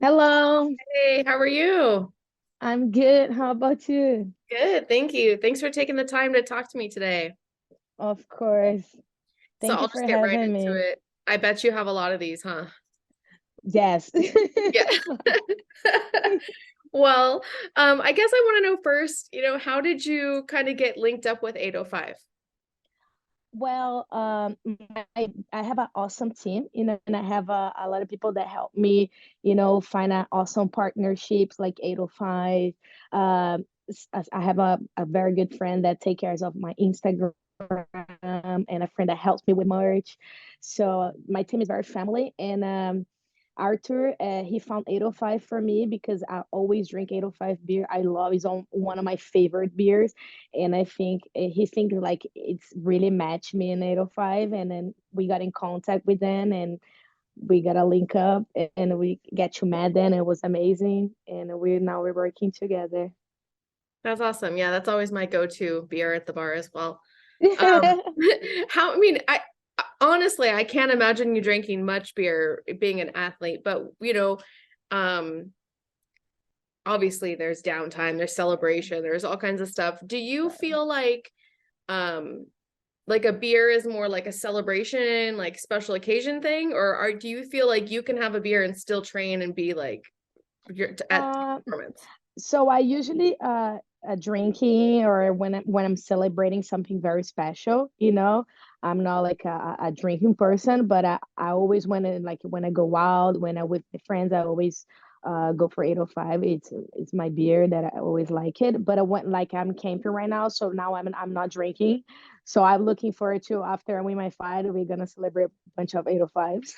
Hello, Hey, how are you? I'm good. How about you? Good, thank you. Thanks for taking the time to talk to me today. Of course. So Thank you I'll for just get right having into me. it. I bet you have a lot of these, huh? Yes. Yeah. Well, I guess I want to know first, how did you kind of get linked up with 805? Well, I have an awesome team, and I have a lot of people that help me, find out awesome partnerships like 805. I have a very good friend that takes care of my Instagram and a friend that helps me with merch. So my team is very family, and Arthur, he found 805 for me because I always drink 805 beer. I love it's one of my favorite beers. And I think he thinks like it's really matched me in 805. And then we got in contact with them and we got a link up and we get to met then. It was amazing. And we're working together. That's awesome. Yeah, that's always my go-to beer at the bar as well. Um, how, I mean, I honestly, I can't imagine you drinking much beer being an athlete, but um, obviously there's downtime, there's celebration, there's all kinds of stuff. Do you feel um like a beer is more like a celebration, like special occasion thing, or do you feel like you can have a beer and still train and be like you're at uh, performance? So I usually drinking or when I'm celebrating something very special, I'm not like a drinking person, but I always when I go out, when I with my friends, I always go for 805. It's my beer that I always like it. But I went like I'm camping right now, so now I'm not drinking. So I'm looking forward to after I win my fight, we're gonna celebrate a bunch of 805s.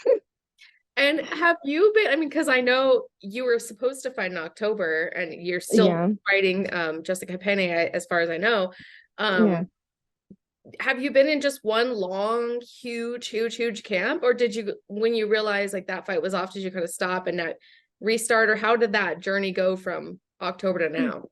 And have you been, I mean, because I know you were supposed to fight in October and you're still Yeah, fighting Jessica Penne, as far as I know. yeah. Um, have you been in just one long, huge camp, or did you, when you realized like that fight was off, did you kind of stop and not restart, or how did that journey go from October to now?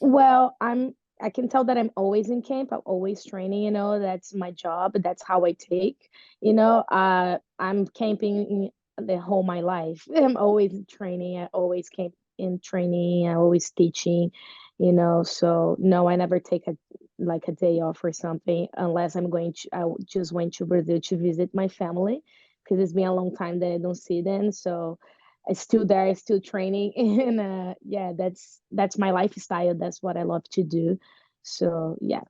Well, I can tell that I'm always in camp. I'm always training, that's my job. That's how I take, I'm camping the whole my life. I'm always training. I always camp in training. I always teaching, so no, I never take a day off or something unless I just went to Brazil to visit my family because it's been a long time that I don't see them. So it's still there, it's still training, and yeah, that's my lifestyle. That's what I love to do. So yeah.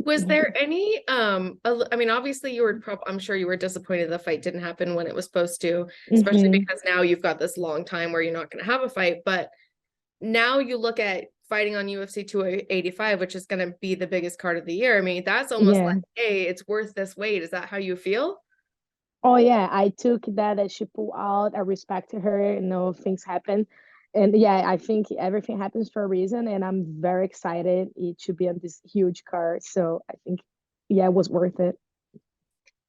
Was there any I mean, obviously you were I'm sure you were disappointed the fight didn't happen when it was supposed to, especially Hmm. because now you've got this long time where you're not going to have a fight, but now you look at fighting on UFC 285, which is going to be the biggest card of the year. I mean, that's almost like, Yeah. hey, it's worth this wait. Is that how you feel? Oh yeah, I took that she pulled out. I respect her. Things happen, and yeah, I think everything happens for a reason, and I'm very excited it should be on this huge card. So I think, yeah, it was worth it.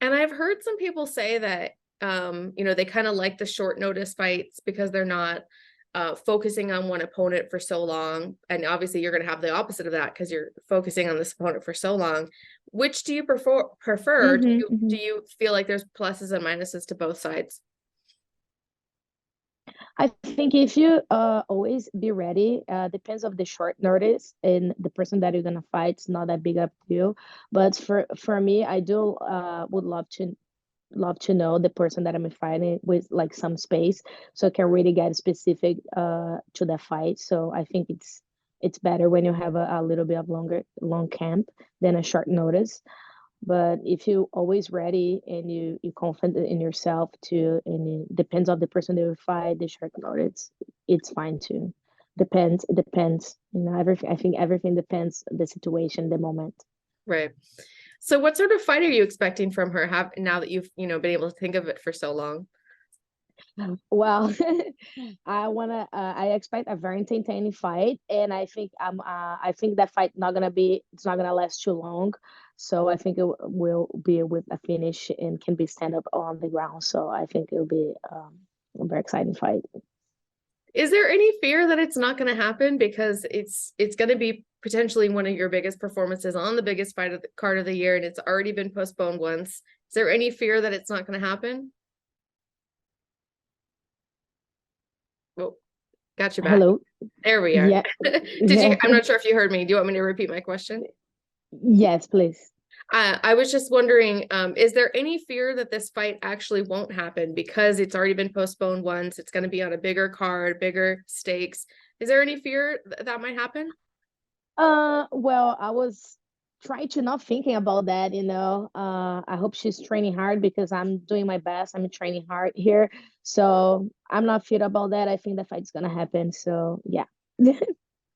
And I've heard some people say that they kind of like the short notice fights because they're not focusing on one opponent for so long. And obviously you're going to have the opposite of that because you're focusing on this opponent for so long. Which do you prefer? Do Hmm. you do you feel like there's pluses and minuses to both sides? I think if you always be ready, depends of the short notice and the person that you're gonna fight. It's not that big of a deal. But for me, I do would love to know the person that I'm fighting with like some space, so I can really get specific to the fight. So I think it's better when you have a little bit of long camp than a short notice. But if you always ready and you confident in yourself too, and it depends on the person that you fight, the short notice, it's fine too. It depends. Everything. I think everything depends the situation, the moment. Right. So what sort of fight are you expecting from her have now that you've, been able to think of it for so long? Well, I expect a very entertaining fight, and I think that fight not gonna be it's not gonna last too long. So I think it will be with a finish and can be stand up on the ground. So I think it'll be a very exciting fight. Is there any fear that it's not going to happen because it's going to be potentially one of your biggest performances on the biggest fight of the card of the year and it's already been postponed once? Is there any fear that it's not going to happen? Oh, got you back. Hello. There we are. Yeah. Did you, Yeah. I'm not sure if you heard me. Do you want me to repeat my question? Yes, please. I was just wondering, is there any fear that this fight actually won't happen because it's already been postponed once? It's going to be on a bigger card, bigger stakes. Is there any fear that might happen? Well, I was trying to not thinking about that, I hope she's training hard because I'm doing my best. I'm training hard here. So I'm not feared about that. I think the fight's gonna happen. So yeah.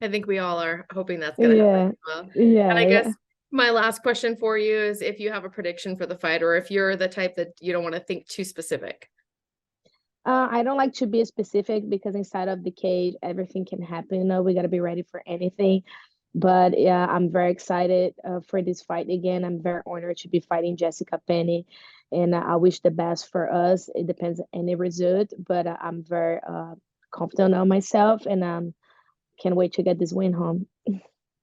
I think we all are hoping that's going to happen Yeah. as well. And Yeah, I yeah. guess my last question for you is if you have a prediction for the fight, or if you're the type that you don't want to think too specific. I don't like to be specific because inside of the cage, everything can happen. We got to be ready for anything. But yeah, I'm very excited for this fight again. I'm very honored to be fighting Jessica Penne, and I wish the best for us. It depends on any result, but I'm very confident on myself, and can't wait to get this win home.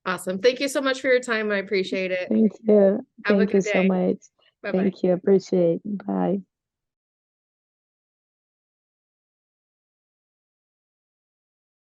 Awesome. Thank you so much for your time. I appreciate it. Thank you. Have a Thank you good so day. much. Bye bye. Thank you. Appreciate it. Bye.